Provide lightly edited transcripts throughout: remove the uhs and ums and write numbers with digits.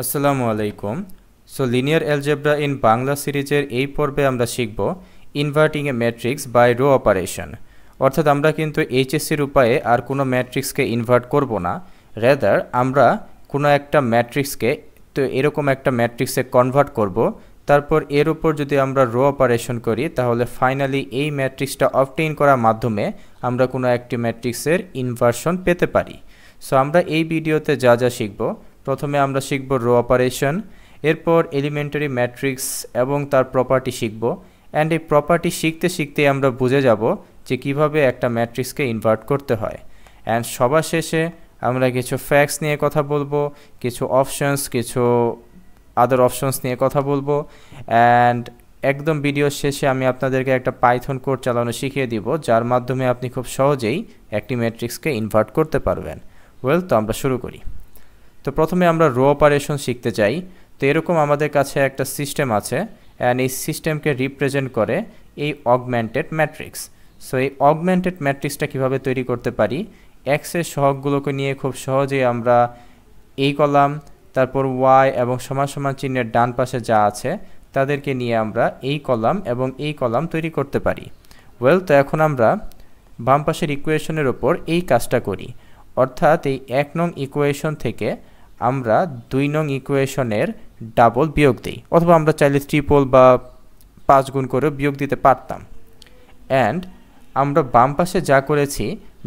আসসালামু আলাইকুম। So linear algebra in Bangla সিরিজের এই পর্বে আমরা শিখব inverting a matrix by row operation. অর্থাৎ আমরা কিন্তু এইচএসসির উপায়ে আর কোনো ম্যাট্রিক্সকে ইনভার্ট করব না, রেদার আমরা কোনো একটা ম্যাট্রিক্সকে তো এরকম একটা ম্যাট্রিক্সে কনভার্ট করব, তারপর এর উপর যদি আমরা রো অপারেশন করি তাহলে ফাইনালি এই ম্যাট্রিক্সটা অবটেইন করার মাধ্যমে আমরা কোনো একটি ম্যাট্রিক্সের ইনভার্সন পেতে পারি। সো আমরা এই ভিডিওতে যা যা শিখব, প্রথমে আমরা শিখব রো অপারেশন, এরপর এলিমেন্টারি ম্যাট্রিক্স এবং তার প্রপার্টি শিখব, অ্যান্ড এই প্রপার্টি শিখতে শিখতে আমরা বুঝে যাব যে কিভাবে একটা ম্যাট্রিক্সকে ইনভার্ট করতে হয়। অ্যান্ড সবার শেষে আমরা কিছু ফ্যাক্টস নিয়ে কথা বলবো, কিছু অপশনস, কিছু আদার অপশনস নিয়ে কথা বলবো, অ্যান্ড একদম ভিডিওর শেষে আমি আপনাদেরকে একটা পাইথন কোড চালানো শিখিয়ে দিব, যার মাধ্যমে আপনি খুব সহজেই একটি ম্যাট্রিক্সকে ইনভার্ট করতে পারবেন। তো আমরা শুরু করি। তো প্রথমে আমরা রো অপারেশন শিখতে চাই। তো এরকম আমাদের কাছে একটা সিস্টেম আছে, অ্যান্ড এই সিস্টেমকে রিপ্রেজেন্ট করে এই অগমেন্টেড ম্যাট্রিক্স। সো এই অগমেন্টেড ম্যাট্রিক্সটা কীভাবে তৈরি করতে পারি, এক্সের সহগগুলোকে নিয়ে খুব সহজেই আমরা এই কলাম, তারপর ওয়াই এবং সমান সমান চিহ্নের ডান পাশে যা আছে তাদেরকে নিয়ে আমরা এই কলাম এবং এই কলাম তৈরি করতে পারি। তো এখন আমরা বাম পাশের ইকুয়েশনের ওপর এই কাজটা করি, অর্থাৎ এই 1 নং ইকুয়েশন থেকে আমরা 2 নং ইকুয়েশনের ডাবল বিয়োগ দিই, অথবা আমরা চাইলে ট্রিপল বা 5 গুণ করে বিয়োগ দিতে পারতাম। অ্যান্ড আমরা বাম পাশে যা করেছি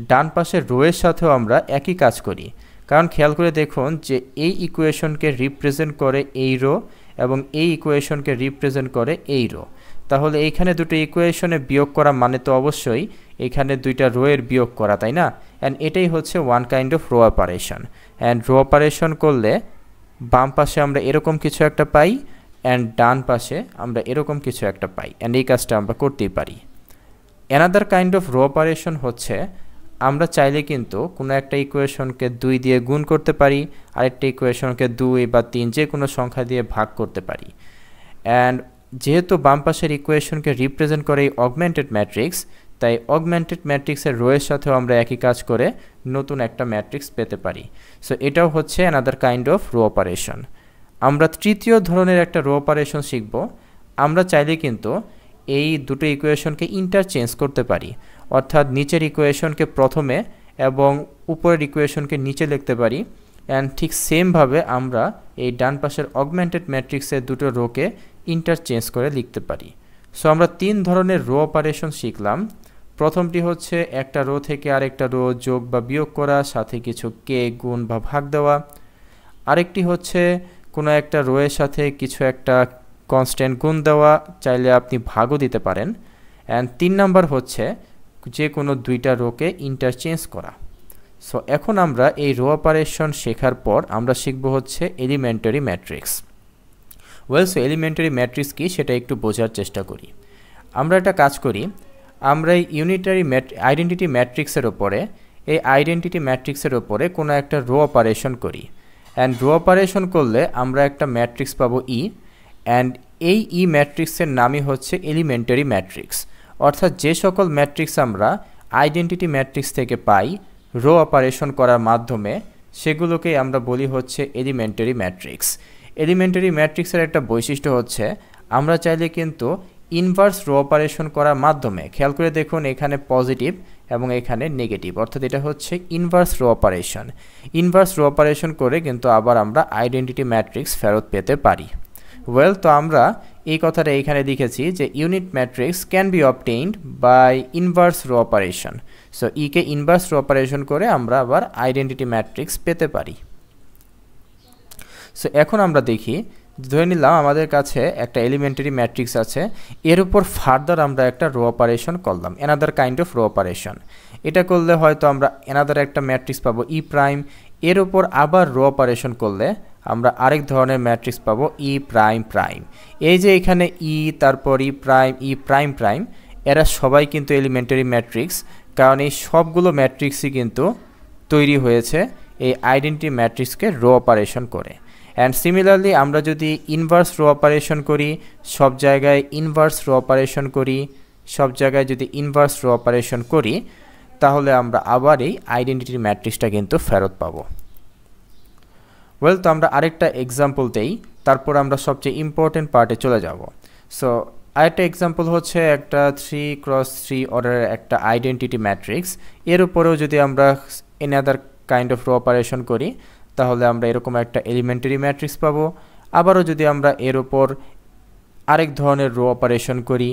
ডান পাশের রোয়ের সাথেও আমরা একই কাজ করি, কারণ খেয়াল করে দেখুন যে এই ইকুয়েশনকে রিপ্রেজেন্ট করে এই রো এবং এই ইকুয়েশনকে রিপ্রেজেন্ট করে এই রো। তাহলে এইখানে দুটো ইকুয়েশনে বিয়োগ করা মানে তো অবশ্যই এখানে দুইটা রোয়ের বিয়োগ করা, তাই না? অ্যান্ড এটাই হচ্ছে one kind of rho operation. And rho operation করলে বাম পাশে আমরা এরকম কিছু একটা পাই, অ্যান্ড ডান পাশে আমরা এরকম কিছু একটা পাই, অ্যান্ড এই কাজটা আমরা করতেই পারি। Another kind of rho operation হচ্ছে আমরা চাইলে কিন্তু কোনো একটা ইকুয়েশনকে 2 দিয়ে গুণ করতে পারি, আরেকটা ইকুয়েশনকে 2 বা 3 যে কোনো সংখ্যা দিয়ে ভাগ করতে পারি। অ্যান্ড যেহেতু বাম পাশের ইকুয়েশনকে রিপ্রেজেন্ট করে এই অগমেন্টেড ম্যাট্রিক্স, তাই অগমেন্টেড ম্যাট্রিক্সের রোয়ের সাথেও আমরা একই কাজ করে নতুন একটা ম্যাট্রিক্স পেতে পারি। সো এটাও হচ্ছে another kind of rho operation. আমরা তৃতীয় ধরনের একটা রো অপারেশন শিখব। আমরা চাইলে কিন্তু এই দুটো ইকুয়েশনকে ইন্টারচেঞ্জ করতে পারি, অর্থাৎ নিচের ইকুয়েশনকে প্রথমে এবং উপরের ইকুয়েশনকে নিচে লিখতে পারি, অ্যান্ড ঠিক সেমভাবে আমরা এই ডান পাশের অগমেন্টেড ম্যাট্রিক্সের দুটো রোকে ইন্টারচেঞ্জ করে লিখতে পারি। সো আমরা 3 ধরনের রো অপারেশন শিখলাম। প্রথমটি হচ্ছে একটা রো থেকে আরেকটা রো যোগ বা বিয়োগ করা, সাথে কিছু কে গুণ বা ভাগ দেওয়া। আরেকটি হচ্ছে কোনো একটা রোয়ের সাথে কিছু একটা কনস্ট্যান্ট গুণ দেওয়া, চাইলে আপনি ভাগও দিতে পারেন। অ্যান্ড 3 নাম্বার হচ্ছে যে কোনো দুইটা রোকে ইন্টারচেঞ্জ করা। সো এখন আমরা এই রো অপারেশন শেখার পর আমরা শিখব হচ্ছে elementary matrix. So elementary matrix কি সেটা একটু বোঝার চেষ্টা করি। আমরা একটা কাজ করি, আমরা এই ইউনিটারি আইডেন্টিটি ম্যাট্রিক্সের ওপরে, এই আইডেন্টিটি ম্যাট্রিক্সের ওপরে কোনো একটা রো অপারেশন করি। অ্যান্ড রো অপারেশন করলে আমরা একটা ম্যাট্রিক্স পাবো ই, অ্যান্ড এই ই ম্যাট্রিক্সের নামই হচ্ছে এলিমেন্টারি ম্যাট্রিক্স। অর্থাৎ যে সকল ম্যাট্রিক্স আমরা আইডেন্টিটি ম্যাট্রিক্স থেকে পাই রো অপারেশন করার মাধ্যমে, সেগুলোকেই আমরা বলি হচ্ছে এলিমেন্টারি ম্যাট্রিক্স। এলিমেন্টারি ম্যাট্রিক্সের একটা বৈশিষ্ট্য হচ্ছে আমরা চাইলে কিন্তু ইনভার্স রো অপারেশন করার মাধ্যমে, খেয়াল করে দেখুন এখানে পজিটিভ এবং এখানে নেগেটিভ, অর্থাৎ এটা হচ্ছে inverse row operation. Inverse row operation করে কিন্তু আবার আমরা আইডেন্টিটি ম্যাট্রিক্স ফেরত পেতে পারি। তো আমরা এই কথাটা এইখানে লিখেছি যে unit matrix can be obtained by inverse row operation. So ইকে ইনভার্স রো অপারেশন করে আমরা আবার আইডেন্টিটি ম্যাট্রিক্স পেতে পারি। সো এখন আমরা দেখি, ধরে নিলাম আমাদের কাছে একটা এলিমেন্টারি ম্যাট্রিক্স আছে, এর উপর ফার্দার আমরা একটা রো অপারেশন করলাম, another kind of rho operation. এটা করলে হয়তো আমরা অ্যানাদার একটা ম্যাট্রিক্স পাবো ই প্রাইম, এর উপর আবার রো অপারেশন করলে আমরা আরেক ধরনের ম্যাট্রিক্স পাবো ই প্রাইম প্রাইম। এই যে এখানে ই, তারপর ই প্রাইম প্রাইম, এরা সবাই কিন্তু এলিমেন্টারি ম্যাট্রিক্স, কারণ এই সবগুলো ম্যাট্রিক্সই কিন্তু তৈরি হয়েছে এই আইডেন্টিটি ম্যাট্রিক্সকে রো অপারেশন করে। অ্যান্ড সিমিলারলি আমরা যদি ইনভার্স রো অপারেশন করি, সব জায়গায় ইনভার্স রো অপারেশন করি, সব জায়গায় যদি ইনভার্স রো অপারেশন করি, তাহলে আমরা আবার এই আইডেন্টিটি ম্যাট্রিক্সটা কিন্তু ফেরত পাবো। ওয়েল, তো আমরা আরেকটা এক্সাম্পল দেই, তারপর আমরা সবচেয়ে ইম্পর্টেন্ট পার্টে চলে যাব। সো আরেকটা এক্সাম্পল হচ্ছে একটা 3x3 অর্ডারের একটা আইডেন্টিটি ম্যাট্রিক্স। এর উপরেও যদি আমরা another kind of rho operation করি তাহলে আমরা এরকম একটা এলিমেন্টারি ম্যাট্রিক্স পাবো। আবারও যদি আমরা এর উপর আরেক ধরনের রো অপারেশন করি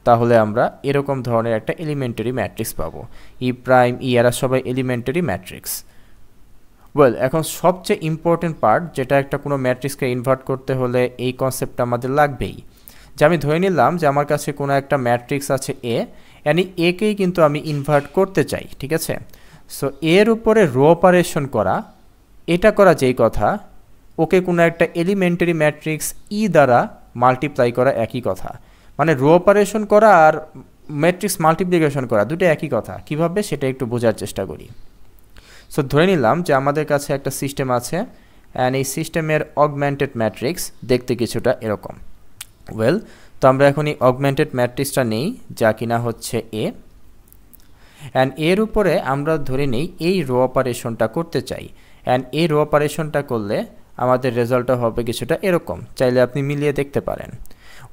তাহলে আমরা এরকম ধরনের একটা এলিমেন্টারি ম্যাট্রিক্স পাবো। ই প্রাইম ই এরা সবাই এলিমেন্টারি ম্যাট্রিক্স। ওয়েল, এখন সবচেয়ে ইম্পর্টেন্ট পার্ট, যেটা একটা কোনো ম্যাট্রিক্সকে ইনভার্ট করতে হলে এই কনসেপ্টটা আমাদের লাগবেই। যে আমি ধরে নিলাম যে আমার কাছে কোনো একটা ম্যাট্রিক্স আছে এ, ইয়ানি একেই কিন্তু আমি ইনভার্ট করতে চাই, ঠিক আছে? সো এর উপরে রো অপারেশন করা, এটা করা যেই কথা, ওকে কোনো একটা এলিমেন্টারি ম্যাট্রিক্স ই দ্বারা মাল্টিপ্লাই করা একই কথা। মানে রো অপারেশন করা আর ম্যাট্রিক্স মাল্টিপ্লিকেশন করা দুটো একই কথা। কিভাবে সেটা একটু বোঝার চেষ্টা করি। সো ধরে নিলাম যে আমাদের কাছে একটা সিস্টেম আছে, অ্যান্ড এই সিস্টেমের অগমেন্টেড ম্যাট্রিক্স দেখতে কিছুটা এরকম। ওয়েল, তো আমরা এখন এই অগমেন্টেড ম্যাট্রিক্সটা নেই, যা কিনা হচ্ছে এ, অ্যান্ড এর উপরে আমরা ধরে নেই এই রো অপারেশনটা করতে চাই। অ্যান্ড এই রো অপারেশনটা করলে আমাদের রেজাল্টটা হবে কিছুটা এরকম, চাইলে আপনি মিলিয়ে দেখতে পারেন।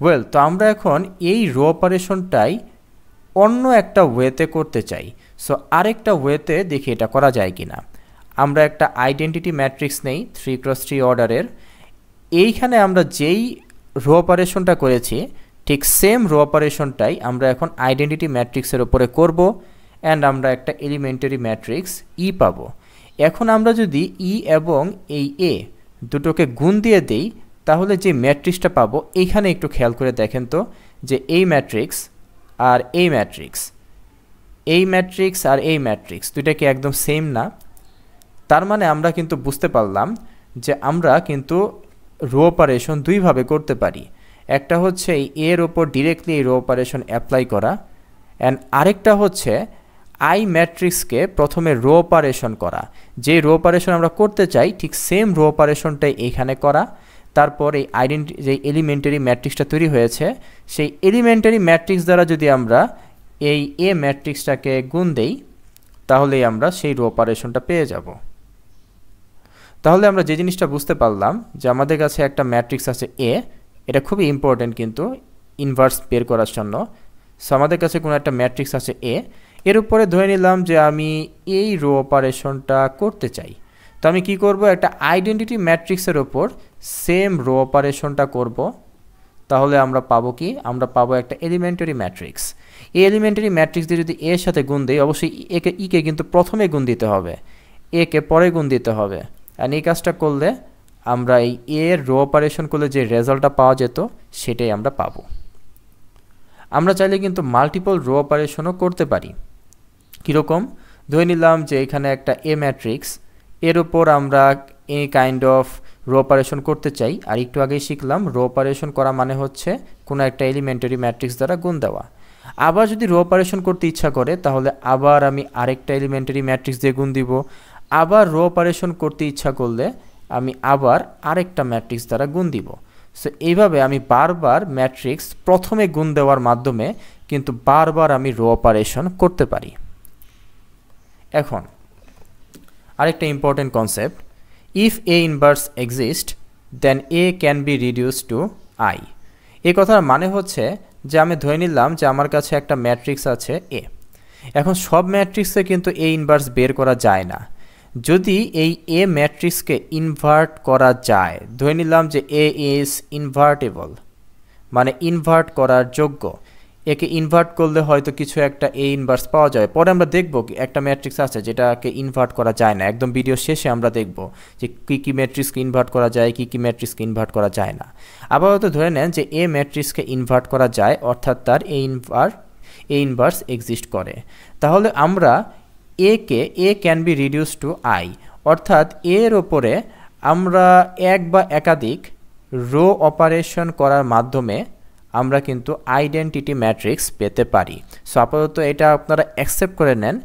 ওয়েল, তো আমরা এখন এই রো অপারেশনটাই অন্য একটা ওয়েতে করতে চাই। সো আরেকটা ওয়েতে দেখি এটা করা যায় কি না। আমরা একটা আইডেন্টিটি ম্যাট্রিক্স নেই 3x3 অর্ডারের। এইখানে আমরা যেই রো অপারেশনটা করেছি ঠিক সেম রো অপারেশনটাই আমরা এখন আইডেন্টিটি ম্যাট্রিক্সের উপরে করব, অ্যান্ড আমরা একটা এলিমেন্টারি ম্যাট্রিক্স ই পাবো। এখন আমরা যদি ই এবং এই এ দুটোকে গুণ দিয়ে দেই তাহলে যে ম্যাট্রিক্সটা পাবো, এইখানে একটু খেয়াল করে দেখেন তো যে এই ম্যাট্রিক্স আর এই ম্যাট্রিক্স, এই ম্যাট্রিক্স আর এই ম্যাট্রিক্স দুইটা কি একদম সেম না? তার মানে আমরা কিন্তু বুঝতে পারলাম যে আমরা কিন্তু রো অপারেশন দুইভাবে করতে পারি। একটা হচ্ছে এই এর ওপর ডিরেক্টলি এই রো অপারেশন অ্যাপ্লাই করা, অ্যান্ড আরেকটা হচ্ছে আই ম্যাট্রিক্সকে প্রথমে রো অপারেশন করা। যে রো অপারেশন আমরা করতে চাই ঠিক সেম রো অপারেশনটাই এইখানে করা। তারপর এই যে এলিমেন্টারি ম্যাট্রিক্সটা তৈরি হয়েছে সেই এলিমেন্টারি ম্যাট্রিক্স দ্বারা যদি আমরা এই এ ম্যাট্রিক্সটাকে গুণ দেই তাহলেই আমরা সেই রো অপারেশনটা পেয়ে যাব। তাহলে আমরা যে জিনিসটা বুঝতে পারলাম যে আমাদের কাছে একটা ম্যাট্রিক্স আছে এ, এটা খুবই ইম্পর্টেন্ট কিন্তু ইনভার্স বের করার জন্য। সো আমাদের কাছে কোনো একটা ম্যাট্রিক্স আছে এ, এর উপরে ধরে নিলাম যে আমি এই রো অপারেশনটা করতে চাই। তো আমি কি করব, একটা আইডেন্টিটি ম্যাট্রিক্সের ওপর সেম রো অপারেশনটা করব। তাহলে আমরা পাবো কি, আমরা পাবো একটা এলিমেন্টারি ম্যাট্রিক্স। এই এলিমেন্টারি ম্যাট্রিক্স দিয়ে যদি এর সাথে গুণ দিই, অবশ্যই ইকে কিন্তু প্রথমে গুণ দিতে হবে, একে পরে গুণ দিতে হবে। আর এই কাজটা করলে আমরা এই এর রো অপারেশন করলে যে রেজাল্টটা পাওয়া যেত সেটাই আমরা পাবো। আমরা চাইলে কিন্তু মাল্টিপল রো অপারেশনও করতে পারি। কীরকম, ধরে নিলাম যে এখানে একটা এ ম্যাট্রিক্স, এর উপর আমরা এই কাইন্ড অফ রো অপারেশন করতে চাই। আর একটু আগেই শিখলাম রো অপারেশন করা মানে হচ্ছে কোনো একটা এলিমেন্টারি ম্যাট্রিক্স দ্বারা গুণ দেওয়া। আবার যদি রো অপারেশন করতে ইচ্ছা করে তাহলে আবার আমি আরেকটা এলিমেন্টারি ম্যাট্রিক্স দিয়ে গুণ দিব। আবার রো অপারেশন করতে ইচ্ছা করলে আমি আবার আরেকটা ম্যাট্রিক্স দ্বারা গুণ দিব। সো এইভাবে আমি বারবার ম্যাট্রিক্স প্রথমে গুণ দেওয়ার মাধ্যমে কিন্তু বারবার আমি রো অপারেশন করতে পারি। এখন আরেকটা important concept, if A inverse exist then A can be reduce to I. এই কথার মানে হচ্ছে যে আমি ধরে নিলাম যে আমার কাছে একটা ম্যাট্রিক্স আছে এ। এখন সব ম্যাট্রিক্সে কিন্তু এ ইনভার্স বের করা যায় না। যদি এই এ ম্যাট্রিক্সকে ইনভার্ট করা যায়, ধরে নিলাম যে এ ইজ ইনভার্টেবল, মানে ইনভার্ট করার যোগ্য, একে ইনভার্ট করলে হয়তো কিছু একটা এ ইনভার্স পাওয়া যায়। পরে আমরা দেখব একটা ম্যাট্রিক্স আছে যেটাকে ইনভার্ট করা যায় না, একদম ভিডিও শেষে আমরা দেখব যে কী কী ম্যাট্রিক্সকে ইনভার্ট করা যায়, কী কী ম্যাট্রিক্সকে ইনভার্ট করা যায় না। আবার হয়তো ধরে নেন যে এ ম্যাট্রিক্সকে ইনভার্ট করা যায়, অর্থাৎ তার এ ইনভার্স এক্সিস্ট করে। তাহলে আমরা A can be reduce to I, অর্থাৎ এর ওপরে আমরা এক বা একাধিক রো অপারেশন করার মাধ্যমে আমরা কিন্তু আইডেন্টিটি ম্যাট্রিক্স পেতে পারি। সো আপাতত এটা আপনারা অ্যাকসেপ্ট করে নেন।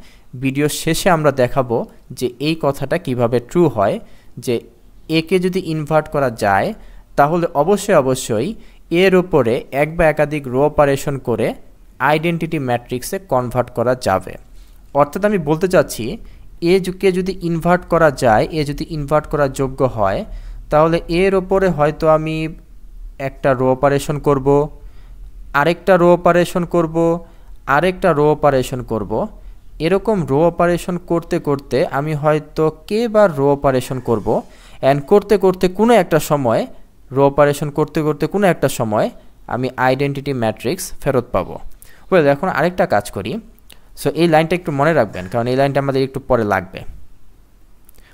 ভিডিও শেষে আমরা দেখাবো যে এই কথাটা কিভাবে ট্রু হয়, যে একে যদি ইনভার্ট করা যায় তাহলে অবশ্যই এর উপরে এক বা একাধিক রো অপারেশন করে আইডেন্টিটি ম্যাট্রিক্সে কনভার্ট করা যাবে। অর্থাৎ আমি বলতে চাচ্ছি কে যদি ইনভার্ট করা যায়, এ যদি ইনভার্ট করার যোগ্য হয়, তাহলে এর ওপরে হয়তো আমি একটা রো অপারেশন করব, আরেকটা রো অপারেশন করব, আরেকটা রো অপারেশন করব। এরকম রো অপারেশন করতে করতে আমি হয়তো কে বার রো অপারেশন করব, অ্যান্ড করতে করতে কোনো একটা সময় রো অপারেশন করতে করতে কোনো একটা সময় আমি আইডেন্টিটি ম্যাট্রিক্স ফেরত পাবো। ওয়েল, এখন আরেকটা কাজ করি। সো এই লাইনটা একটু মনে রাখবেন, কারণ এই লাইনটা আমাদের একটু পরে লাগবে।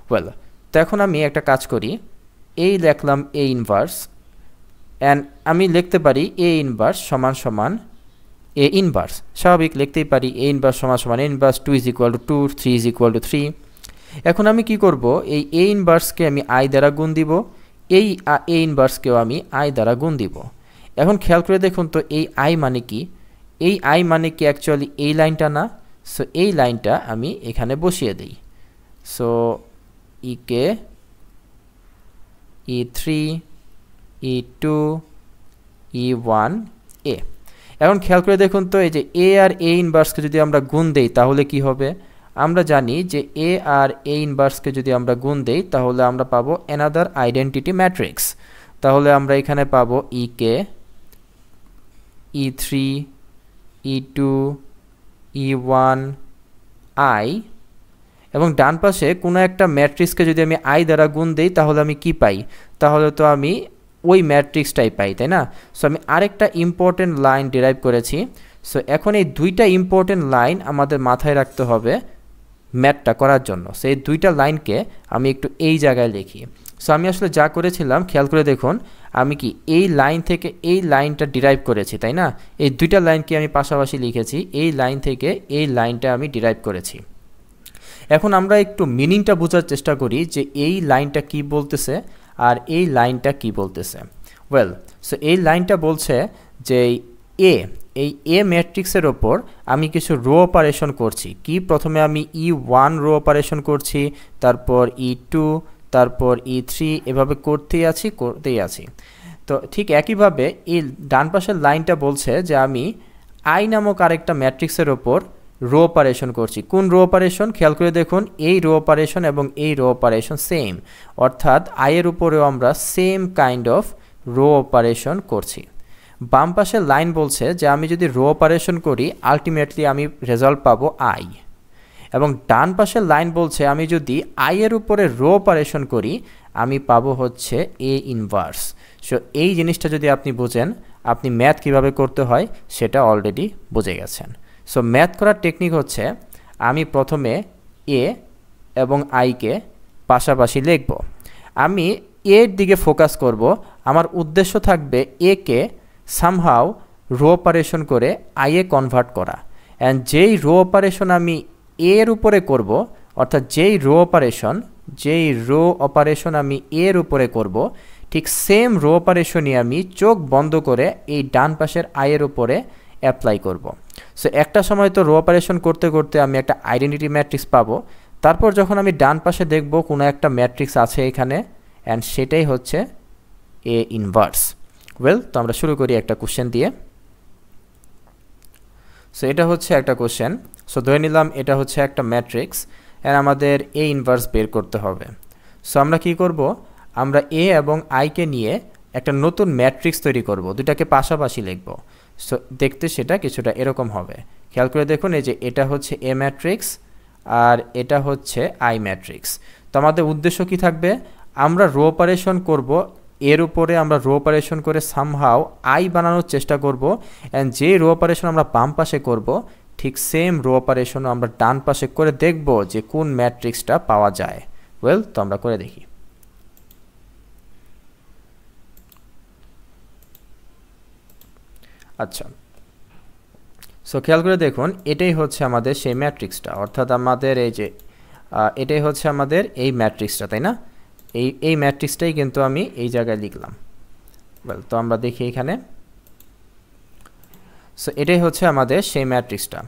ওয়েল, তো এখন আমি একটা কাজ করি, এই লিখলাম এ ইনভার্স, অ্যান্ড আমি লিখতে পারি এ ইনভার্স সমান সমান এ ইনভার্স, স্বাভাবিক লিখতেই পারি এ ইনভার্স সমান সমান A inverse 2 is equal to 2, 3 is equal to 3। এখন আমি কি করব, এই এ ইনভার্সকে আমি আই দ্বারা গুণ দিব, এই এ ইনভার্সকেও আমি আই দ্বারা গুণ দিব। এখন খেয়াল করে দেখুন তো এই আই মানে কি, এই আই মানে কি অ্যাকচুয়ালি এই লাইনটা না। সো এই লাইনটা আমি এখানে বসিয়ে দিই। সো ইকে E3, E2, E1, এ। এখন খেয়াল করে দেখুন তো এই যে এ আর এ ইনভার্সকে যদি আমরা গুণ দেই তাহলে কি হবে, আমরা জানি যে এ আর এ ইনভার্সকে যদি আমরা গুণ দেই তাহলে আমরা পাবো অ্যানাদার আইডেন্টিটি ম্যাট্রিক্স। তাহলে আমরা এখানে পাবো ইকে, E3, E2, E1, আই, এবং ডান পাশে কোনো একটা ম্যাট্রিক্সকে যদি আমি আই দ্বারা গুণ দেই তাহলে আমি কি পাই, তাহলে তো আমি ওই ম্যাট্রিক্সটাই পাই, তাই না? সো আমি আরেকটা ইম্পর্টেন্ট লাইন ডিরাইভ করেছি। সো এখন এই দুইটা ইম্পর্টেন্ট লাইন আমাদের মাথায় রাখতে হবে ম্যাথটা করার জন্য। সো এই দুইটা লাইনকে আমি একটু এই জায়গায় লিখি। সো আমি আসলে যা করেছিলাম খেয়াল করে দেখুন, আমি কি এই লাইন থেকে এই লাইনটা ডিরাইভ করেছি, তাই না? এই দুইটা লাইনকে আমি পাশাপাশি লিখেছি, এই লাইন থেকে এই লাইনটা আমি ডিরাইভ করেছি। এখন আমরা একটু মিনিংটা বোঝার চেষ্টা করি যে এই লাইনটা কি বলতেছে আর এই লাইনটা কি বলতেছে। ওয়েল, সো এই লাইনটা বলছে যে এই এ ম্যাট্রিক্সের ওপর আমি কিছু রো অপারেশন করছি। কি, প্রথমে আমি E1 রো অপারেশন করছি, তারপর E2, তারপর E3, এভাবে করতেই আছি। তো ঠিক একইভাবে এই ডান পাশের লাইনটা বলছে যে আমি আই নামক আরেকটা ম্যাট্রিক্সের ওপর রো অপারেশন করছি। কোন রো অপারেশন, খেয়াল করে দেখুন এই রো অপারেশন এবং এই রো অপারেশন সেম, অর্থাৎ আইয়ের উপরেও আমরা same kind of rho operation করছি। বাম পাশের লাইন বলছে যে আমি যদি রো অপারেশন করি আলটিমেটলি আমি রেজাল্ট পাবো আই, এবং ডান পাশের লাইন বলছে আমি যদি আইয়ের উপরে রো অপারেশন করি আমি পাবো হচ্ছে এ ইনভার্স। সো এই জিনিসটা যদি আপনি বোঝেন, আপনি ম্যাথ কিভাবে করতে হয় সেটা অলরেডি বুঝে গেছেন। সো ম্যাথ করার টেকনিক হচ্ছে আমি প্রথমে এ এবং আইকে পাশাপাশি লিখব। আমি এর দিকে ফোকাস করব, আমার উদ্দেশ্য থাকবে একে সামহাও রো অপারেশন করে আইয়ে কনভার্ট করা, অ্যান্ড যেই রো অপারেশন আমি এর উপরে করব, অর্থাৎ যেই রো অপারেশন আমি এর উপরে করব, ঠিক সেম রো অপারেশনই আমি চোখ বন্ধ করে এই ডান পাশের আইয়ের উপরে অ্যাপ্লাই করব। সো একটা সময় তো রো অপারেশন করতে করতে আমি একটা আইডেন্টিটি ম্যাট্রিক্স পাবো, তারপর যখন আমি ডান পাশে দেখব কোনো একটা ম্যাট্রিক্স আছে এখানে, অ্যান্ড সেটাই হচ্ছে এ ইনভার্স। ওয়েল, তো আমরা শুরু করি একটা কোশ্চেন দিয়ে। সো এটা হচ্ছে একটা কোশ্চেন। সো ধরে নিলাম এটা হচ্ছে একটা ম্যাট্রিক্স, অ্যান্ড আমাদের এ ইনভার্স বের করতে হবে। সো আমরা কি করব, আমরা এ এবং আইকে নিয়ে একটা নতুন ম্যাট্রিক্স তৈরি করব, দুটাকে পাশাপাশি লিখব। সো দেখতে সেটা কিছুটা এরকম হবে। খেয়াল করে দেখুন এই যে এটা হচ্ছে এ ম্যাট্রিক্স আর এটা হচ্ছে আই ম্যাট্রিক্স। তো আমাদের উদ্দেশ্য কি থাকবে, আমরা রো অপারেশন করব, এর উপরে আমরা রো অপারেশন করে সামহাও আই বানানোর চেষ্টা করব, অ্যান্ড যে রো অপারেশন আমরা বাম পাশে করব ঠিক সেম রো অপারেশনও আমরা ডান পাশে করে দেখব যে কোন ম্যাট্রিক্সটা পাওয়া যায়। ওয়েল, তো আমরা করে দেখি। আচ্ছা, সো খেয়াল করে দেখুন এটাই হচ্ছে আমাদের সেই ম্যাট্রিক্সটা, অর্থাৎ আমাদের এই যে এটাই হচ্ছে আমাদের এই ম্যাট্রিক্সটা, তাই না? এই ম্যাট্রিক্সটাই কিন্তু আমি এই জায়গায় লিখলাম। ওয়েল, তো আমরা দেখি এখানে। সো এটাই হচ্ছে আমাদের সেই ম্যাট্রিক্সটা।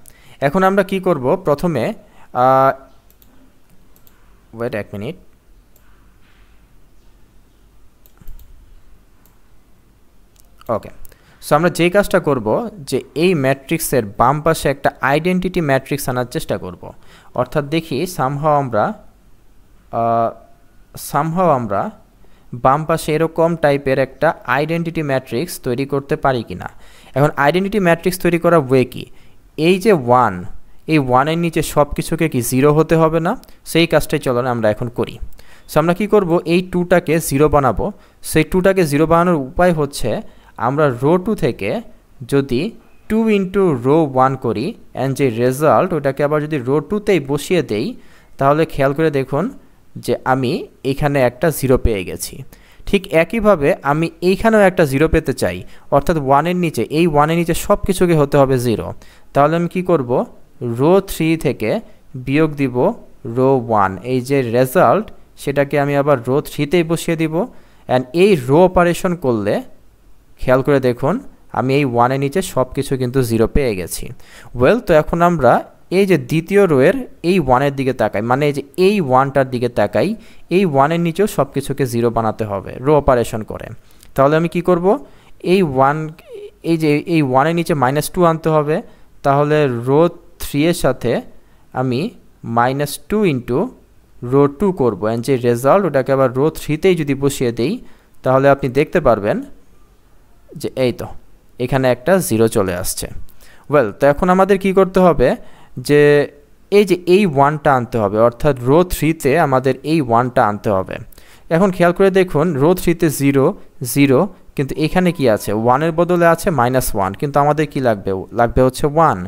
এখন আমরা কি করব, প্রথমে ওয়েট এক মিনিট। ওকে, সো আমরা যেই কাজটা করব যে এই ম্যাট্রিক্সের বাম পাশে একটা আইডেন্টিটি ম্যাট্রিক্স আনার চেষ্টা করব, অর্থাৎ দেখি সামহাও আমরা বাম পাশে এরকম টাইপের একটা আইডেন্টিটি ম্যাট্রিক্স তৈরি করতে পারি কিনা। এখন আইডেন্টিটি ম্যাট্রিক্স তৈরি করার ওয়ে কি, এই যে 1, এই 1-এর নিচে সব কিছুকে কি 0 হতে হবে না? সেই কাজটাই চলুন আমরা এখন করি। সো আমরা কী করব, এই 2টাকে 0 বানাবো। সেই 2টাকে 0 বানানোর উপায় হচ্ছে আমরা রো 2 থেকে যদি 2 ইন্টু রো 1 করি, অ্যান্ড যে রেজাল্ট ওটাকে আবার যদি রো 2তেই বসিয়ে দেই, তাহলে খেয়াল করে দেখুন যে আমি এইখানে একটা 0 পেয়ে গেছি। ঠিক একইভাবে আমি এইখানেও একটা 0 পেতে চাই, অর্থাৎ 1-এর নিচে, এই 1-এর নিচে সব কিছুকে হতে হবে 0। তাহলে আমি কি করব, রো 3 থেকে বিয়োগ দিব রো 1, এই যে রেজাল্ট সেটাকে আমি আবার রো 3তেই বসিয়ে দিব। অ্যান্ড এই রো অপারেশন করলে খেয়াল করে দেখুন আমি এই 1-এর নিচে সব কিছু কিন্তু 0 পেয়ে গেছি। ওয়েল, তো এখন আমরা এই যে দ্বিতীয় রোয়ের এই 1-এর দিকে তাকাই, মানে এই যে এই 1টার দিকে তাকাই, এই 1-এর নিচেও সব কিছুকে 0 বানাতে হবে রো অপারেশন করে। তাহলে আমি কি করব, এই 1-এর নিচে -2 আনতে হবে। তাহলে রো 3-এর সাথে আমি -2 ইন্টু রো 2 করবো, অ্যান্ড যে রেজাল্ট ওটাকে আবার রো 3তেই যদি বসিয়ে দেই, তাহলে আপনি দেখতে পারবেন যে এই তো এখানে একটা 0 চলে আসছে। ওয়েল, তো এখন আমাদের কি করতে হবে যে এই 1টা আনতে হবে, অর্থাৎ রো 3তে আমাদের এই 1টা আনতে হবে। এখন খেয়াল করে দেখুন রো 3তে 0 0, কিন্তু এখানে কি আছে, 1-এর বদলে আছে -1, কিন্তু আমাদের কি লাগবে হচ্ছে 1।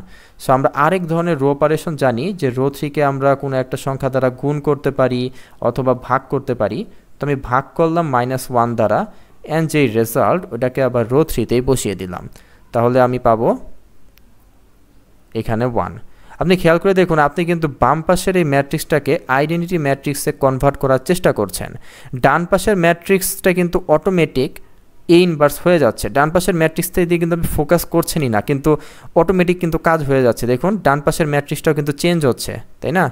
সো আমরা আরেক ধরনের রো অপারেশন জানি যে রো 3কে আমরা কোনো একটা সংখ্যা দ্বারা গুণ করতে পারি অথবা ভাগ করতে পারি। তো আমি ভাগ করলাম -1 দ্বারা, অ্যান্ড যেই রেজাল্ট ওটাকে আবার রো 3তেই বসিয়ে দিলাম। তাহলে আমি পাবো এখানে 1। আপনি খেয়াল করে দেখুন আপনি কিন্তু বাম পাশের এই ম্যাট্রিক্সটাকে আইডেন্টিটি ম্যাট্রিক্সে কনভার্ট করার চেষ্টা করছেন। ডান পাশের ম্যাট্রিক্সটা কিন্তু অটোমেটিক এ ইনভার্স হয়ে যাচ্ছে। ডান পাশের ম্যাট্রিক্সটা দিয়ে কিন্তু আপনি ফোকাস করছেনই না, কিন্তু অটোমেটিক কিন্তু কাজ হয়ে যাচ্ছে। দেখুন ডান পাশের ম্যাট্রিক্সটাও কিন্তু চেঞ্জ হচ্ছে, তাই না?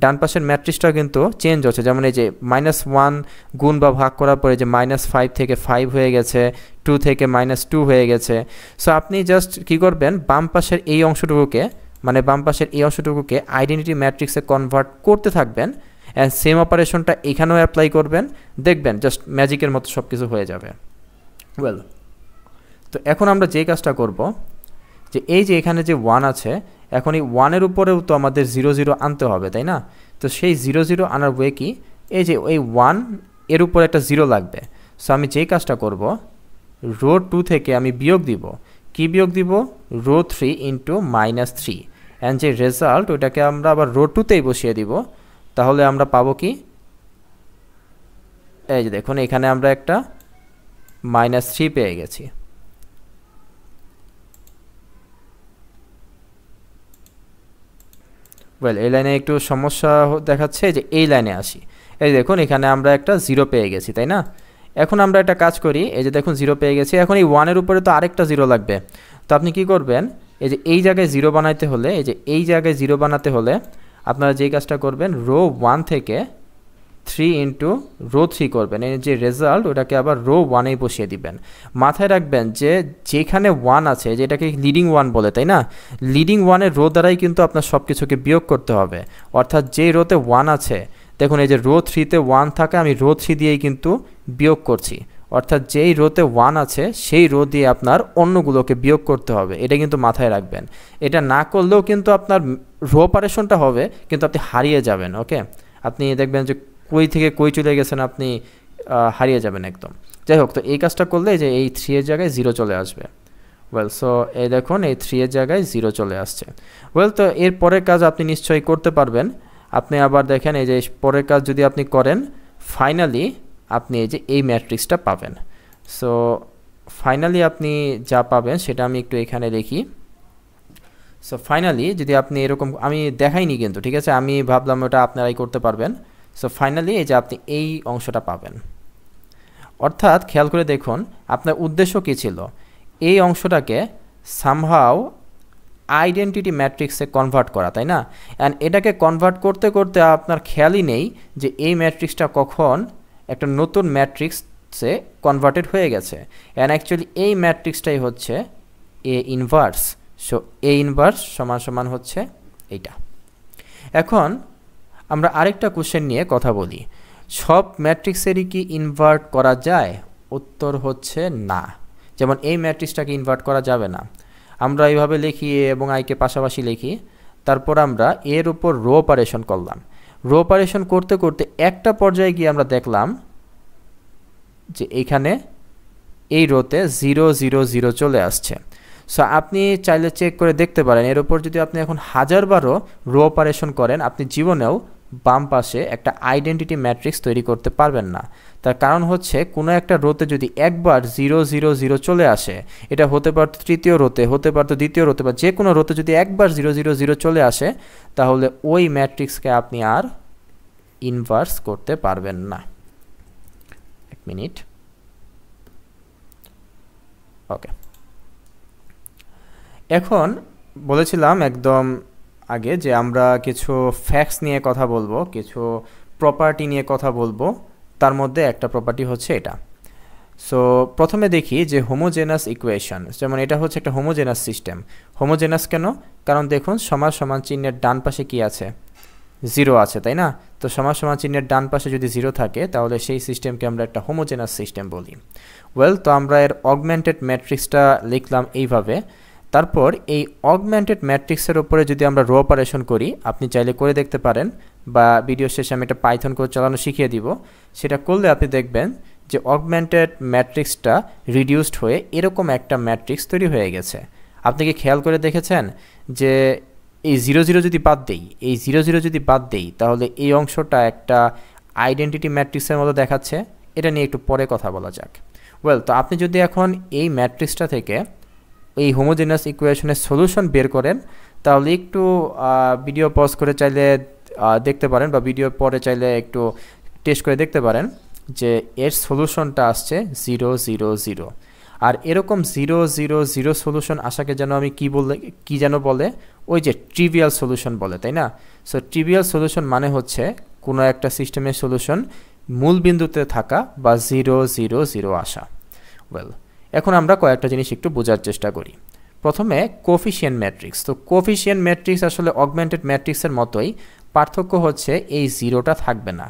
ডান পাশের ম্যাট্রিক্সটাও কিন্তু চেঞ্জ হচ্ছে, যেমন এই যে -1 গুণ বা ভাগ করার পরে যে -5 থেকে 5 হয়ে গেছে, 2 থেকে -2 হয়ে গেছে। সো আপনি জাস্ট কী করবেন, বাম পাশের এই অংশটুকুকে আইডেন্টিটি ম্যাট্রিক্সে কনভার্ট করতে থাকবেন, অ্যান্ড সেম অপারেশনটা এখানেও অ্যাপ্লাই করবেন, দেখবেন জাস্ট ম্যাজিকের মতো সব কিছু হয়ে যাবে। ওয়েল, তো এখন আমরা যে কাজটা করব যে এই যে এখানে যে 1 আছে, এখন এই 1-এর উপরেও তো আমাদের 0 0 আনতে হবে, তাই না? তো সেই 0 0 আনার ওয়ে কি, এই যে এই 1 এর উপরে একটা 0 লাগবে। সো আমি যেই কাজটা করব, রো 2 থেকে আমি বিয়োগ দিব। কি বিয়োগ দিব, রো 3 ইন্টু -3, অ্যান্ড যে রেজাল্ট ওটাকে আমরা আবার রো 2তেই বসিয়ে দিব। তাহলে আমরা পাবো কি, এই যে দেখুন এখানে আমরা একটা -3 পেয়ে গেছি। ওয়েল, এই লাইনে একটু সমস্যা দেখাচ্ছে, যে এই লাইনে আসি। এই দেখুন এখানে আমরা একটা 0 পেয়ে গেছি, তাই না? এখন আমরা একটা কাজ করি, এই যে দেখুন 0 পেয়ে গেছি। এখন এই 1-এর উপরে তো আরেকটা 0 লাগবে। তো আপনি কি করবেন, এই যে এই জায়গায় 0 বানাইতে হলে, এই যে এই জায়গায় 0 বানাতে হলে আপনারা যেই কাজটা করবেন, রো 1 থেকে 3 ইন্টু রো 3 করবেন, এই যে রেজাল্ট ওটাকে আবার রো 1-এই বসিয়ে দিবেন। মাথায় রাখবেন যে যেখানে 1 আছে, যেটাকে লিডিং 1 বলে, তাই না? লিডিং 1-এর রো দ্বারাই কিন্তু আপনার সব কিছুকে বিয়োগ করতে হবে। অর্থাৎ যেই রোতে 1 আছে, দেখুন এই যে রো 3তে 1 থাকে, আমি রো 3 দিয়েই কিন্তু বিয়োগ করছি। অর্থাৎ যেই রোতে 1 আছে সেই রো দিয়ে আপনার অন্যগুলোকে বিয়োগ করতে হবে, এটা কিন্তু মাথায় রাখবেন। এটা না করলেও কিন্তু আপনার রো অপারেশনটা হবে, কিন্তু আপনি হারিয়ে যাবেন। ওকে, আপনি দেখবেন যে কই থেকে কই চলে গেছেন, আপনি হারিয়ে যাবেন একদম। যাই হোক, তো এই কাজটা করলে যে এই 3-এর জায়গায় 0 চলে আসবে। ওয়েল, সো এই দেখুন এই 3-এর জায়গায় 0 চলে আসছে। ওয়েল, তো এর পরের কাজ আপনি নিশ্চয়ই করতে পারবেন। আপনি আবার দেখেন এই যে পরের কাজ যদি আপনি করেন, ফাইনালি আপনি এই যে এই ম্যাট্রিক্সটা পাবেন। সো ফাইনালি আপনি যা পাবেন সেটা আমি একটু এখানে লিখি। সো ফাইনালি যদি আপনি এরকম, আমি দেখাইনি কিন্তু, ঠিক আছে, আমি ভাবলাম ওটা আপনারাই করতে পারবেন। সো ফাইনালি এই যে আপনি এই অংশটা পাবেন। অর্থাৎ খেয়াল করে দেখুন আপনার উদ্দেশ্য কী ছিল, এই অংশটাকে সামহাও আইডেন্টিটি ম্যাট্রিক্সে কনভার্ট করা, তাই না? অ্যান্ড এটাকে কনভার্ট করতে করতে আপনার খেয়ালই নেই যে এই ম্যাট্রিক্সটা কখন একটা নতুন ম্যাট্রিক্স ম্যাট্রিক্সে কনভার্টেড হয়ে গেছে। অ্যান্ড অ্যাকচুয়ালি এই ম্যাট্রিক্সটাই হচ্ছে A inverse. So A inverse সমান সমান হচ্ছে এইটা। এখন আমরা আরেকটা কোশ্চেন নিয়ে কথা বলি, সব ম্যাট্রিক্সেরই কি ইনভার্ট করা যায়? উত্তর হচ্ছে না। যেমন এই ম্যাট্রিক্সটাকে ইনভার্ট করা যাবে না। আমরা এইভাবে লিখি এ এবং আইকে পাশাপাশি লিখি, তারপর আমরা এর উপর রো অপারেশন করলাম। রো অপারেশন করতে করতে একটা পর্যায়ে গিয়ে আমরা দেখলাম যে এইখানে এই রোতে 0 0 0 চলে আসছে। সো আপনি চাইলে চেক করে দেখতে পারেন, এর উপর যদি আপনি এখন 1000বারও রো অপারেশন করেন, আপনি জীবনেও বাম পাশে একটা আইডেন্টিটি ম্যাট্রিক্স তৈরি করতে পারবেন না। তার কারণ হচ্ছে কোনো একটা রোতে যদি একবার 0 0 0 চলে আসে, এটা হতে পারত তৃতীয় রোতে, হতে পারত দ্বিতীয় রোতে, বা যে কোনো রোতে যদি একবার 0 0 0 চলে আসে, তাহলে ওই ম্যাট্রিক্সকে আপনি আর ইনভার্স করতে পারবেন না। এক মিনিট। ওকে, এখন বলেছিলাম একদম আগে যে আমরা কিছু ফ্যাক্টস নিয়ে কথা বলবো, কিছু প্রপার্টি নিয়ে কথা বলবো। তার মধ্যে একটা প্রপার্টি হচ্ছে এটা। সো প্রথমে দেখি যে হোমোজেনাস ইকুয়েশন, যেমন এটা হচ্ছে একটা হোমোজেনাস সিস্টেম। হোমোজেনাস কেন? কারণ দেখুন সমান সমান চিহ্নের ডান পাশে কি আছে? 0 আছে, তাই না? তো সমান সমান চিহ্নের ডান পাশে যদি 0 থাকে, তাহলে সেই সিস্টেমকে আমরা একটা হোমোজেনাস সিস্টেম বলি। ওয়েল, তো আমরা এর অগমেন্টেড ম্যাট্রিক্সটা লিখলাম এইভাবে। তারপর এই অগমেন্টেড ম্যাট্রিক্সের উপরে যদি আমরা রো অপারেশন করি, আপনি চাইলে করে দেখতে পারেন, বা ভিডিও শেষে আমি একটা পাইথন কোড চালানো শিখিয়ে দিব। সেটা করলে আপনি দেখবেন যে অগমেন্টেড ম্যাট্রিক্সটা রিডিউসড হয়ে এরকম একটা ম্যাট্রিক্স তৈরি হয়ে গেছে। আপনি কি খেয়াল করে দেখেছেন যে এই 0 0 যদি বাদ দেই, এই 0 0 যদি বাদ দেই, তাহলে এই অংশটা একটা আইডেন্টিটি ম্যাট্রিক্সের মতো দেখাচ্ছে? এটা নিয়ে একটু পরে কথা বলা যাক। ওয়েল, তো আপনি যদি এখন এই ম্যাট্রিক্সটা থেকে এই হোমোজেনাস ইকুয়েশনের সলিউশন বের করেন, তাহলে একটু ভিডিও পজ করে চাইলে দেখতে পারেন, বা ভিডিও পরে চাইলে একটু টেস্ট করে দেখতে পারেন যে এর সলিউশনটা আসছে 0 0 0। আর এরকম 0 0 0 সলিউশন আসাকে যেন আমি কি যেন বলে, ওই যে ট্রিভিয়াল সলিউশন বলে, তাই না? সো ট্রিভিয়াল সলিউশন মানে হচ্ছে কোনো একটা সিস্টেমের সলিউশন মূল বিন্দুতে থাকা বা 0 0 0 আসা। ওয়েল, এখন আমরা কয়েকটা জিনিস একটু বোঝার চেষ্টা করি। প্রথমে কোফিশিয়েন্ট ম্যাট্রিক্স। তো কোফিশিয়েন্ট ম্যাট্রিক্স আসলে অগমেন্টেড ম্যাট্রিক্সের মতোই, পার্থক্য হচ্ছে এই 0টা থাকবে না।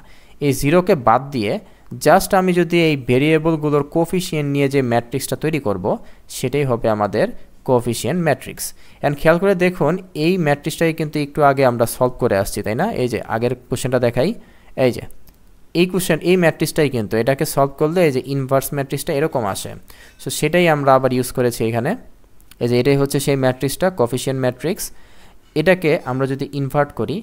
এই 0কে বাদ দিয়ে জাস্ট আমি যদি এই ভেরিয়েবলগুলোর কোফিশিয়েন্ট নিয়ে যে ম্যাট্রিক্সটা তৈরি করব, সেটাই হবে আমাদের কোফিশিয়েন্ট ম্যাট্রিক্স। অ্যান্ড খেয়াল করে দেখুন, এই ম্যাট্রিক্সটাই কিন্তু একটু আগে আমরা সলভ করে আসছি, তাই না? এই যে আগের কোশ্চেনটা দেখাই, এই যে এই ম্যাট্রিক্সটাই কিন্তু, এটাকে সলভ করলে এই যে ইনভার্স ম্যাট্রিক্সটা এরকম আসে। সো সেটাই আমরা আবার ইউজ করেছি এখানে। এই যে এটাই হচ্ছে সেই ম্যাট্রিক্সটা, কোফিশিয়েন্ট ম্যাট্রিক্স। এটাকে আমরা যদি ইনভার্ট করি,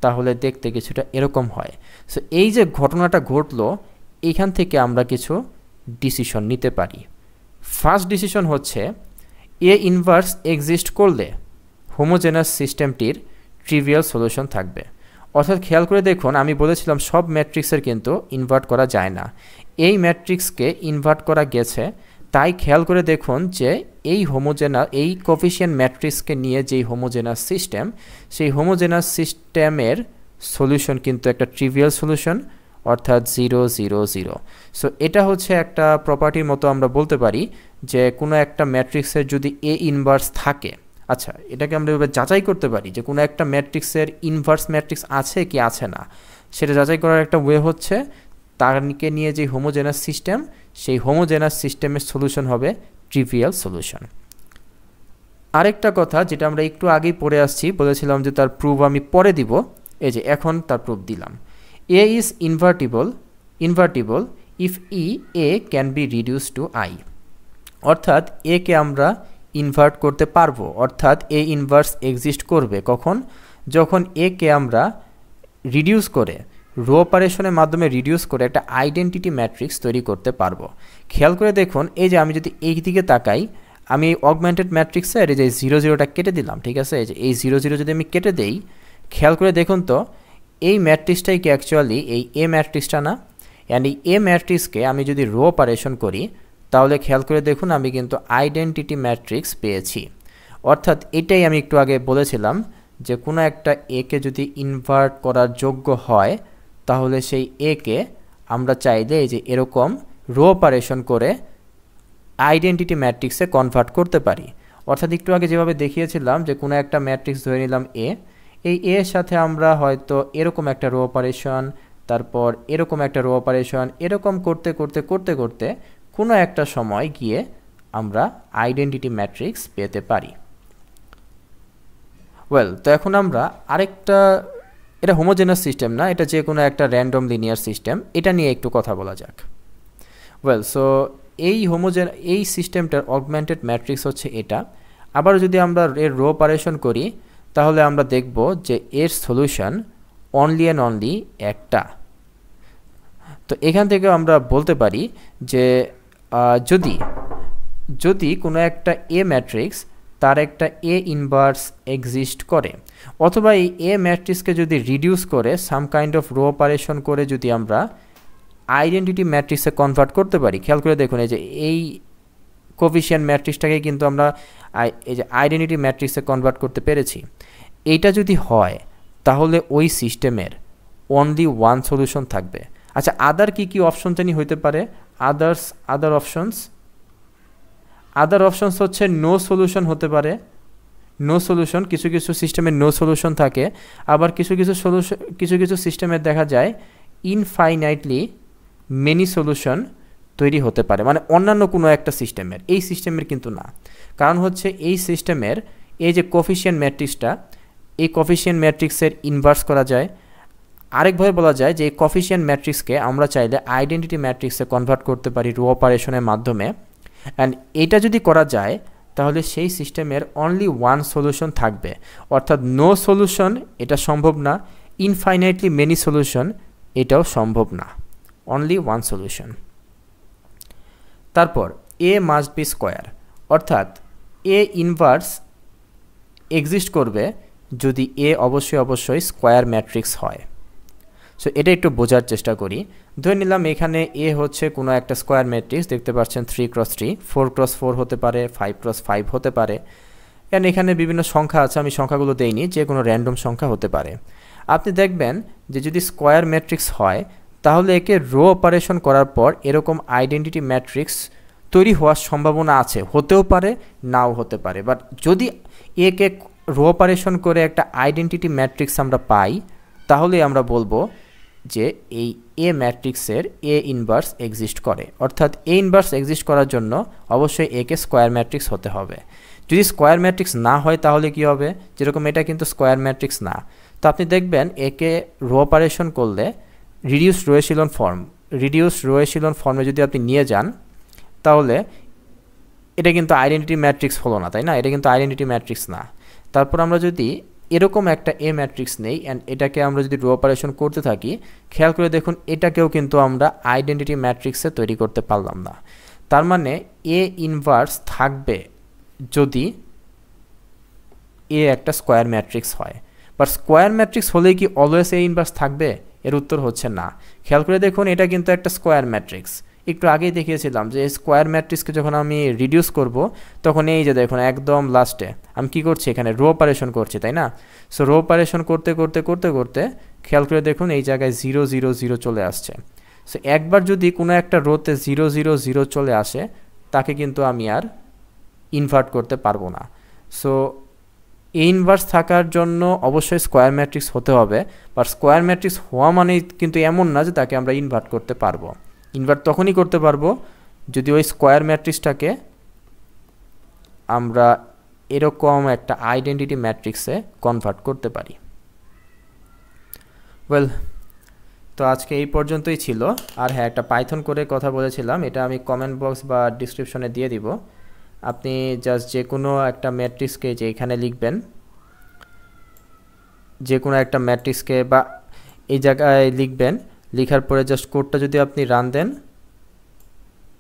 তাহলে দেখতে কিছুটা এরকম হয়। সো এই যে ঘটনাটা ঘটলো, এইখান থেকে আমরা কিছু ডিসিশন নিতে পারি। ফার্স্ট ডিসিশন হচ্ছে, এ ইনভার্স এক্সিস্ট করলে হোমোজেনাস সিস্টেমটির ট্রিভিয়াল সলিউশন থাকবে। অর্থাৎ খেয়াল করে দেখুন, আমি বলেছিলাম সব ম্যাট্রিক্সের কিন্তু ইনভার্ট করা যায় না। এই ম্যাট্রিক্সকে ইনভার্ট করা গেছে, তাই খেয়াল করে দেখুন যে এই কোফিশিয়েন্ট ম্যাট্রিক্সকে নিয়ে যেই হোমোজেনাস সিস্টেম, সেই হোমোজেনাস সিস্টেমের সলিউশন কিন্তু একটা ট্রিভিয়াল সলিউশন, অর্থাৎ 0 0 0। সো এটা হচ্ছে একটা প্রপার্টির মতো আমরা বলতে পারি যে কোনো একটা ম্যাট্রিক্সের যদি এ ইনভার্স থাকে, আচ্ছা এটাকে আমরা এভাবে যাচাই করতে পারি যে কোনো একটা ম্যাট্রিক্সের ইনভার্স ম্যাট্রিক্স আছে কি আছে না। সেটা যাচাই করার একটা ওয়ে হচ্ছে তারকে নিয়ে যে হোমোজেনাস সিস্টেম, সেই হোমোজেনাস সিস্টেমের সলিউশন হবে ট্রিভিয়াল সলিউশন। আরেকটা কথা যেটা আমরা একটু আগেই পড়ে আসছি, বলেছিলাম যে তার প্রুফ আমি পরে দিব, এই যে এখন তার প্রুফ দিলাম। A is invertible if A can be reduce to I. অর্থাৎ এ কে আমরা ইনভার্ট করতে পারবো, অর্থাৎ এ ইনভার্স এক্সিস্ট করবে কখন? যখন এ কে আমরা রিডিউস করে, রো অপারেশনের মাধ্যমে রিডিউস করে একটা আইডেন্টিটি ম্যাট্রিক্স তৈরি করতে পারবো। খেয়াল করে দেখুন, এই যে আমি যদি এই দিকে তাকাই, আমি অগমেন্টেড ম্যাট্রিক্সের এই যে 0 0টা কেটে দিলাম, ঠিক আছে? এই যে এই 0 0 যদি আমি কেটে দেই, খেয়াল করে দেখুন তো এই ম্যাট্রিক্সটাই কি অ্যাকচুয়ালি এই এ ম্যাট্রিক্সটা না? অ্যান্ড এই এ ম্যাট্রিক্সকে আমি যদি রো অপারেশন করি, তাহলে খেয়াল করে দেখুন আমি কিন্তু আইডেন্টিটি ম্যাট্রিক্স পেয়েছি। অর্থাৎ এটাই আমি একটু আগে বলেছিলাম যে কোনো একটা একে যদি ইনভার্ট করার যোগ্য হয়, তাহলে সেই একে আমরা চাইলে এই যে এরকম রো অপারেশন করে আইডেন্টিটি ম্যাট্রিক্সে কনভার্ট করতে পারি। অর্থাৎ একটু আগে যেভাবে দেখিয়েছিলাম যে কোনো একটা ম্যাট্রিক্স ধরে নিলাম এ, এই এর সাথে আমরা হয়তো এরকম একটা রো অপারেশন, তারপর এরকম একটা রো অপারেশন, এরকম করতে করতে করতে করতে কোনো একটা সময় গিয়ে আমরা আইডেন্টিটি ম্যাট্রিক্স পেতে পারি। ওয়েল, তো এখন আমরা আরেকটা, এটা হোমোজেনাস সিস্টেম না, এটা যে কোনো একটা র্যান্ডম লিনিয়ার সিস্টেম, এটা নিয়ে একটু কথা বলা যাক। ওয়েল, সো এই সিস্টেমটার অগমেন্টেড ম্যাট্রিক্স হচ্ছে এটা। আবার যদি আমরা এর রো অপারেশন করি তাহলে আমরা দেখব যে এর সলিউশন অনলি অ্যান্ড অনলি একটা। তো এখান থেকে আমরা বলতে পারি যে যদি কোনো একটা এ ম্যাট্রিক্স তার একটা এ ইনভার্স এক্সিস্ট করে, অথবা এই এ ম্যাট্রিক্সকে যদি রিডিউস করে some kind of rho operation করে যদি আমরা আইডেন্টিটি ম্যাট্রিক্সে কনভার্ট করতে পারি। খেয়াল করে দেখুন, এই যে এই কোফিশিয়েন্ট ম্যাট্রিক্সটাকে কিন্তু আমরা এই যে আইডেন্টিটি ম্যাট্রিক্সে কনভার্ট করতে পেরেছি। এইটা যদি হয় তাহলে ওই সিস্টেমের অনলি ওয়ান সলিউশন থাকবে। আচ্ছা, আদার কি অপশন জানি হইতে পারে? আদার অপশনস হচ্ছে নো সলিউশন হতে পারে। নো সলিউশন, কিছু কিছু সিস্টেমের নো সলিউশন থাকে, আবার কিছু সিস্টেমের দেখা যায় ইনফাইনাইটলি মেনি সলিউশন তৈরি হতে পারে, মানে অন্যান্য কোনো একটা সিস্টেমের, এই সিস্টেমের কিন্তু না। কারণ হচ্ছে এই সিস্টেমের এই যে কোফিশিয়েন্ট ম্যাট্রিক্সটা, এই কোফিশিয়েন্ট ম্যাট্রিক্সের ইনভার্স করা যায়। আরেকভাবে বলা যায় যে এই কোফিশিয়েন্ট ম্যাট্রিক্সকে আমরা চাইলে আইডেন্টিটি ম্যাট্রিক্সে কনভার্ট করতে পারি রো অপারেশনের মাধ্যমে। অ্যান্ড এটা যদি করা যায় তাহলে সেই সিস্টেমের অনলি ওয়ান সলিউশন থাকবে। অর্থাৎ নো সলিউশন এটা সম্ভব না, ইনফাইনাইটলি মেনি সলিউশন এটাও সম্ভব না, অনলি ওয়ান সলিউশন। তারপর এ মাস্ট বি স্কোয়ার, অর্থাৎ এ ইনভার্স এক্সিস্ট করবে যদি এ অবশ্যই স্কোয়ার ম্যাট্রিক্স হয়। সো এটা একটু বোঝার চেষ্টা করি। ধরে নিলাম এখানে এ হচ্ছে কোনো একটা স্কোয়ার ম্যাট্রিক্স, দেখতে পাচ্ছেন 3x3, 4x4 হতে পারে, 5x5 হতে পারে। অ্যান্ড এখানে বিভিন্ন সংখ্যা আছে, আমি সংখ্যাগুলো দেইনি, যে কোনো র্যান্ডম সংখ্যা হতে পারে। আপনি দেখবেন যে যদি স্কোয়ার ম্যাট্রিক্স হয় তাহলে একে রো অপারেশন করার পর এরকম আইডেন্টিটি ম্যাট্রিক্স তৈরি হওয়ার সম্ভাবনা আছে, হতেও পারে নাও হতে পারে। বাট যদি একে রো অপারেশন করে একটা আইডেন্টিটি ম্যাট্রিক্স আমরা পাই তাহলে আমরা বলবো যে এই এ ম্যাট্রিক্সের এ ইনভার্স এক্সিস্ট করে। অর্থাৎ এ ইনভার্স এক্সিস্ট করার জন্য অবশ্যই একে স্কোয়ার ম্যাট্রিক্স হতে হবে। যদি স্কোয়ার ম্যাট্রিক্স না হয় তাহলে কি হবে? যেরকম এটা কিন্তু স্কোয়ার ম্যাট্রিক্স না, তো আপনি দেখবেন একে রো অপারেশন করলে রিডিউস রো এশিলন ফর্মে যদি আপনি নিয়ে যান তাহলে এটা কিন্তু আইডেন্টিটি ম্যাট্রিক্স হলো না, তাই না? এটা কিন্তু আইডেন্টিটি ম্যাট্রিক্স না। তারপর আমরা যদি এরকম একটা এ ম্যাট্রিক্স নেই অ্যান্ড এটাকে আমরা যদি রো অপারেশন করতে থাকি, খেয়াল করে দেখুন এটাকেও কিন্তু আমরা আইডেন্টিটি ম্যাট্রিক্সে তৈরি করতে পারলাম না। তার মানে এ ইনভার্স থাকবে যদি এ একটা স্কোয়ার ম্যাট্রিক্স হয়। বাট স্কোয়ার ম্যাট্রিক্স হলেই কি অলওয়েজ এ ইনভার্স থাকবে? এর উত্তর হচ্ছে না। খেয়াল করে দেখুন এটা কিন্তু একটা স্কোয়ার ম্যাট্রিক্স। একটু আগেই দেখিয়েছিলাম যে স্কোয়ার ম্যাট্রিক্সকে যখন আমি রিডিউস করব তখন এই যে দেখুন একদম লাস্টে আমি কি করছি, এখানে রো অপারেশন করছি, তাই না? সো রো অপারেশন করতে করতে করতে করতে খেয়াল করে দেখুন এই জায়গায় 0 0 0 চলে আসছে। সো একবার যদি কোনো একটা রোতে 0 0 0 চলে আসে তাকে কিন্তু আমি আর ইনভার্ট করতে পারবো না। সো এ ইনভার্স থাকার জন্য অবশ্যই স্কোয়ার ম্যাট্রিক্স হতে হবে। বাট স্কোয়ার ম্যাট্রিক্স হওয়া মানেই কিন্তু এমন না যে তাকে আমরা ইনভার্ট করতে পারবো। ইনভার্ট তখনই করতে পারবো যদি ওই স্কোয়ার ম্যাট্রিক্সটাকে আমরা এরকম একটা আইডেন্টিটি ম্যাট্রিক্সে কনভার্ট করতে পারি। ওয়েল, তো আজকে এই পর্যন্তই ছিল। আর হ্যাঁ, একটা পাইথন করে কথা বলেছিলাম, এটা আমি কমেন্ট বক্স বা ডিসক্রিপশনে দিয়ে দিব। আপনি জাস্ট যে কোনো একটা ম্যাট্রিক্সকে যে এখানে লিখবেন, যে কোনো একটা ম্যাট্রিক্সকে বা এই জায়গায় লিখবেন, লেখার পরে জাস্ট কোডটা যদি আপনি রান দেন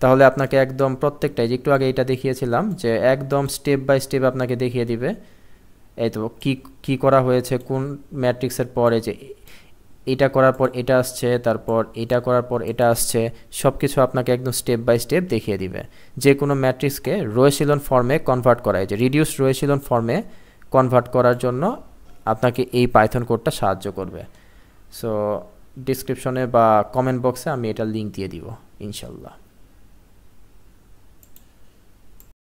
তাহলে আপনাকে একদম প্রত্যেকটাই, যে একটু আগে এটা দেখিয়েছিলাম যে একদম স্টেপ বাই স্টেপ আপনাকে দেখিয়ে দিবে এই তো কি করা হয়েছে কোন ম্যাট্রিক্সের পরে, যে এটা করার পর এটা আসছে, তারপর এটা করার পর এটা আসছে, সব কিছু আপনাকে একদম স্টেপ বাই স্টেপ দেখিয়ে দিবে। যে কোনো ম্যাট্রিক্সকে রো এশিলন ফর্মে কনভার্ট করা, যে রিডিউস রো এশিলন ফর্মে কনভার্ট করার জন্য আপনাকে এই পাইথন কোডটা সাহায্য করবে। সো ডিসক্রিপশনে বা কমেন্ট বক্সে আমি এটার লিঙ্ক দিয়ে দিব ইনশাল্লাহ।